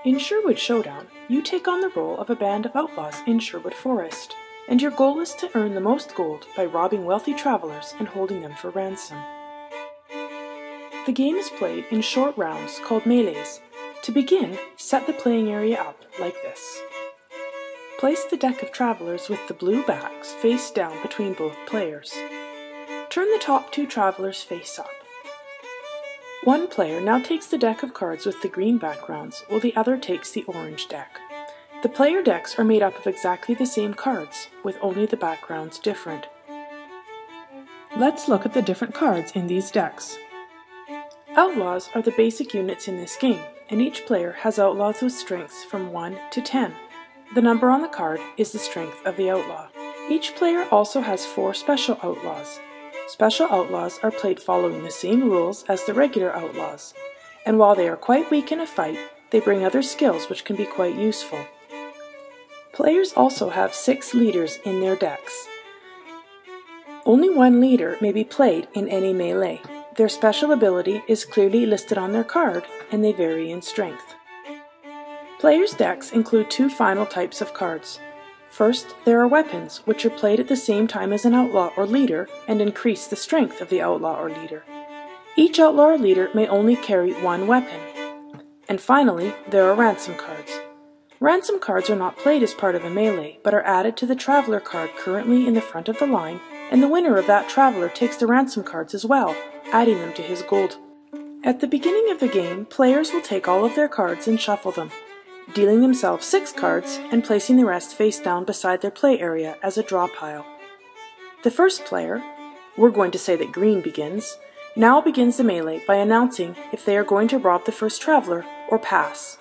In Sherwood Showdown, you take on the role of a band of outlaws in Sherwood Forest, and your goal is to earn the most gold by robbing wealthy travelers and holding them for ransom. The game is played in short rounds called melees. To begin, set the playing area up like this. Place the deck of travelers with the blue backs face down between both players. Turn the top two travelers face up. One player now takes the deck of cards with the green backgrounds, while the other takes the orange deck. The player decks are made up of exactly the same cards, with only the backgrounds different. Let's look at the different cards in these decks. Outlaws are the basic units in this game, and each player has outlaws with strengths from 1 to 10. The number on the card is the strength of the outlaw. Each player also has 4 special outlaws. Special outlaws are played following the same rules as the regular outlaws, and while they are quite weak in a fight, they bring other skills which can be quite useful. Players also have 6 leaders in their decks. Only one leader may be played in any melee. Their special ability is clearly listed on their card, and they vary in strength. Players' decks include 2 final types of cards. First, there are weapons, which are played at the same time as an outlaw or leader and increase the strength of the outlaw or leader. Each outlaw or leader may only carry 1 weapon. And finally, there are ransom cards. Ransom cards are not played as part of a melee, but are added to the traveler card currently in the front of the line, and the winner of that traveler takes the ransom cards as well, adding them to his gold. At the beginning of the game, players will take all of their cards and shuffle them, dealing themselves 6 cards and placing the rest face down beside their play area as a draw pile. The first player, we're going to say that green begins, now begins the melee by announcing if they are going to rob the first traveler or pass.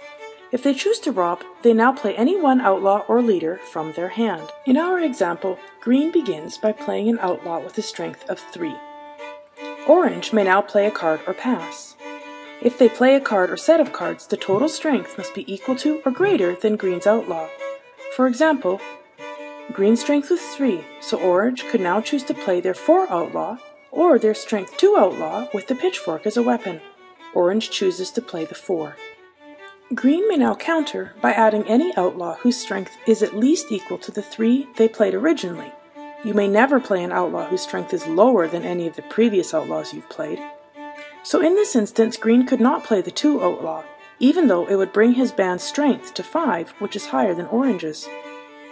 If they choose to rob, they now play any one outlaw or leader from their hand. In our example, green begins by playing an outlaw with a strength of 3. Orange may now play a card or pass. If they play a card or set of cards, the total strength must be equal to or greater than green's outlaw. For example, green's strength was 3, so orange could now choose to play their 4 outlaw or their strength 2 outlaw with the pitchfork as a weapon. Orange chooses to play the 4. Green may now counter by adding any outlaw whose strength is at least equal to the 3 they played originally. You may never play an outlaw whose strength is lower than any of the previous outlaws you've played. So in this instance, green could not play the 2 outlaw, even though it would bring his band's strength to 5, which is higher than orange's.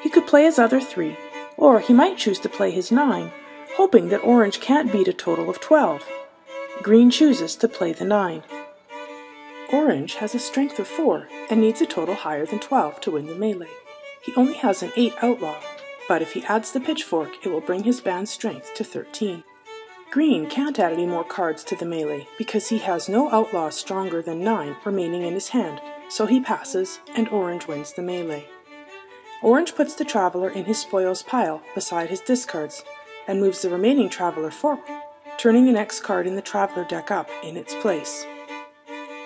He could play his other 3, or he might choose to play his 9, hoping that orange can't beat a total of 12. Green chooses to play the 9. Orange has a strength of 4 and needs a total higher than 12 to win the melee. He only has an 8 outlaw, but if he adds the pitchfork, it will bring his band's strength to 13. Green can't add any more cards to the melee because he has no outlaw stronger than 9 remaining in his hand, so he passes and orange wins the melee. Orange puts the traveler in his spoils pile beside his discards and moves the remaining traveler forward, turning the next card in the traveler deck up in its place.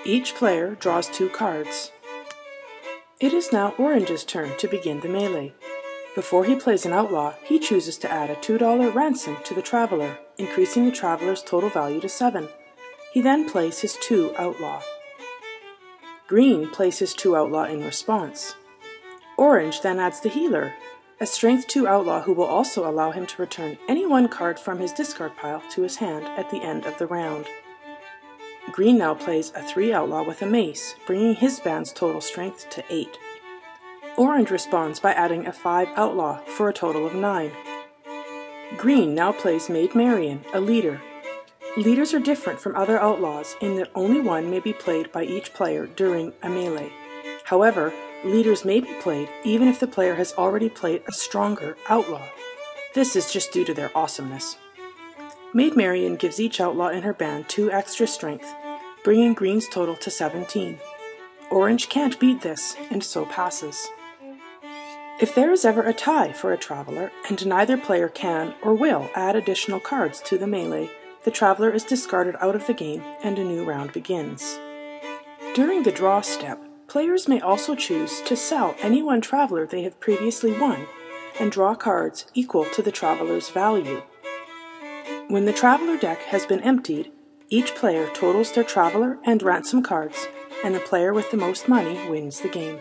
Each player draws 2 cards. It is now Orange's turn to begin the melee. Before he plays an outlaw, he chooses to add a $2 ransom to the traveler, increasing the traveler's total value to 7. He then plays his 2 outlaw. Green plays his 2 outlaw in response. Orange then adds the healer, a strength 2 outlaw who will also allow him to return any 1 card from his discard pile to his hand at the end of the round. Green now plays a 3 outlaw with a mace, bringing his band's total strength to 8. Orange responds by adding a 5 outlaw for a total of 9. Green now plays Maid Marian, a leader. Leaders are different from other outlaws in that only one may be played by each player during a melee. However, leaders may be played even if the player has already played a stronger outlaw. This is just due to their awesomeness. Maid Marian gives each outlaw in her band 2 extra strength, bringing Green's total to 17. Orange can't beat this, and so passes. If there is ever a tie for a traveler, and neither player can or will add additional cards to the melee, the traveler is discarded out of the game and a new round begins. During the draw step, players may also choose to sell any one traveler they have previously won and draw cards equal to the traveler's value. When the traveler deck has been emptied, each player totals their traveler and ransom cards, and the player with the most money wins the game.